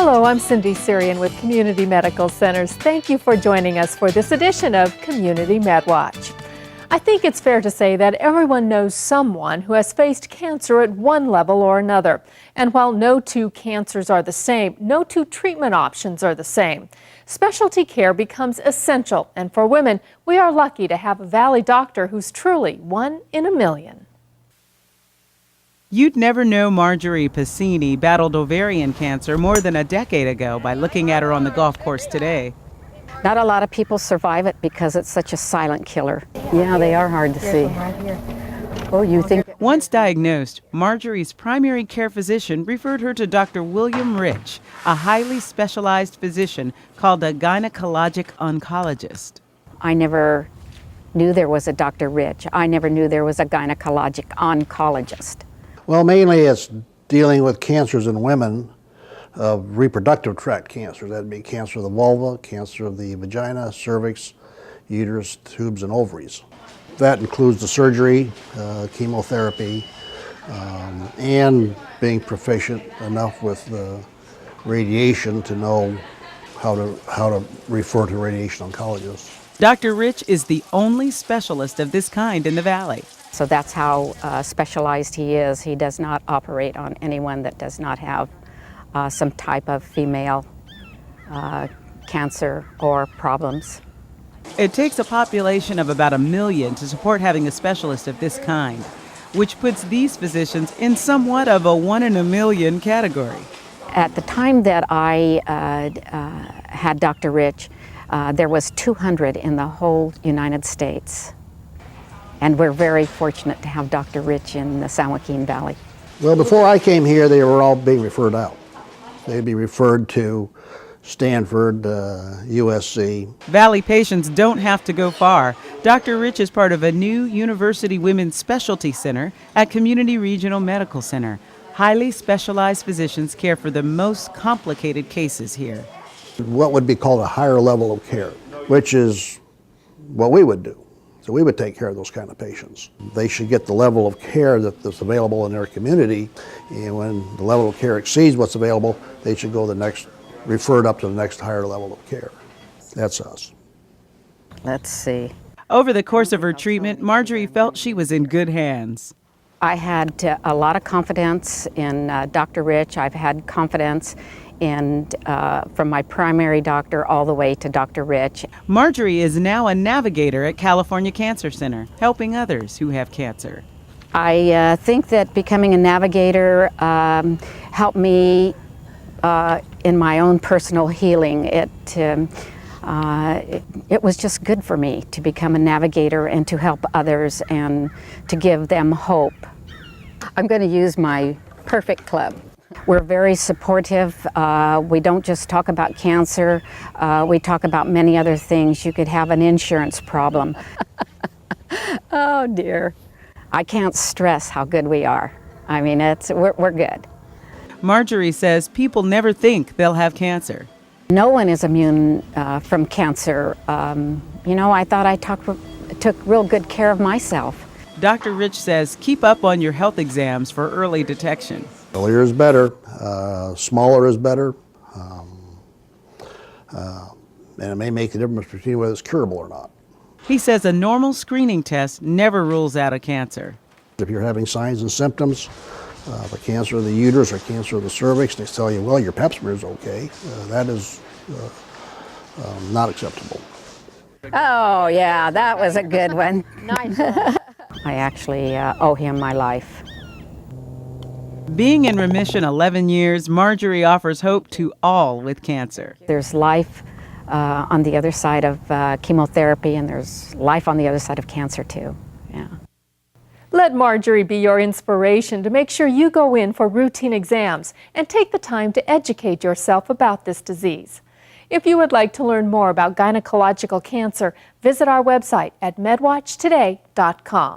Hello, I'm Cindy Syrian with Community Medical Centers. Thank you for joining us for this edition of Community MedWatch. I think it's fair to say that everyone knows someone who has faced cancer at one level or another. And while no two cancers are the same, no two treatment options are the same. Specialty care becomes essential, and for women, we are lucky to have a Valley doctor who's truly one in a million. You'd never know Marjorie Piscini battled ovarian cancer more than a decade ago by looking at her on the golf course today. Not a lot of people survive it because it's such a silent killer. Yeah, they are hard to see. Oh, you think? Once diagnosed, Marjorie's primary care physician referred her to Dr. William Rich, a highly specialized physician called a gynecologic oncologist. I never knew there was a Dr. Rich. I never knew there was a gynecologic oncologist. Well, mainly it's dealing with cancers in women of reproductive tract cancers. That'd be cancer of the vulva, cancer of the vagina, cervix, uterus, tubes, and ovaries. That includes the surgery, chemotherapy, and being proficient enough with radiation to know how to refer to radiation oncologists. Dr. Rich is the only specialist of this kind in the Valley. So that's how specialized he is. He does not operate on anyone that does not have some type of female cancer or problems. It takes a population of about 1 million to support having a specialist of this kind, which puts these physicians in somewhat of a 1 in a million category. At the time that I had Dr. Rich, there was 200 in the whole United States. And we're very fortunate to have Dr. Rich in the San Joaquin Valley. Well, before I came here, they were all being referred out. They'd be referred to Stanford, USC. Valley patients don't have to go far. Dr. Rich is part of a new University Women's Specialty Center at Community Regional Medical Center. Highly specialized physicians care for the most complicated cases here. What would be called a higher level of care, which is what we would do. So we would take care of those kind of patients. They should get the level of care that's available in their community, and when the level of care exceeds what's available, they should go referred up to the next higher level of care. That's us. Let's see. Over the course of her treatment, Marjorie felt she was in good hands. I had a lot of confidence in Dr. Rich. I've had confidence from my primary doctor all the way to Dr. Rich. Marjorie is now a navigator at California Cancer Center, helping others who have cancer. I think that becoming a navigator helped me in my own personal healing. It was just good for me to become a navigator and to help others and to give them hope. I'm going to use my perfect club. We're very supportive. We don't just talk about cancer. We talk about many other things. You could have an insurance problem. Oh dear. I can't stress how good we are. I mean, we're good. Marjorie says people never think they'll have cancer. No one is immune from cancer. You know, I thought I took real good care of myself. Dr. Rich says keep up on your health exams for early detection. Earlier is better, smaller is better, and it may make a difference between whether it's curable or not. He says a normal screening test never rules out a cancer. If you're having signs and symptoms of a cancer of the uterus or cancer of the cervix, they tell you, well, your pap smear is okay. That is not acceptable. Oh yeah, that was a good one. Nice. I actually owe him my life. Being in remission 11 years, Marjorie offers hope to all with cancer. There's life on the other side of chemotherapy, and there's life on the other side of cancer too. Yeah. Let Marjorie be your inspiration to make sure you go in for routine exams and take the time to educate yourself about this disease. If you would like to learn more about gynecological cancer, visit our website at medwatchtoday.com.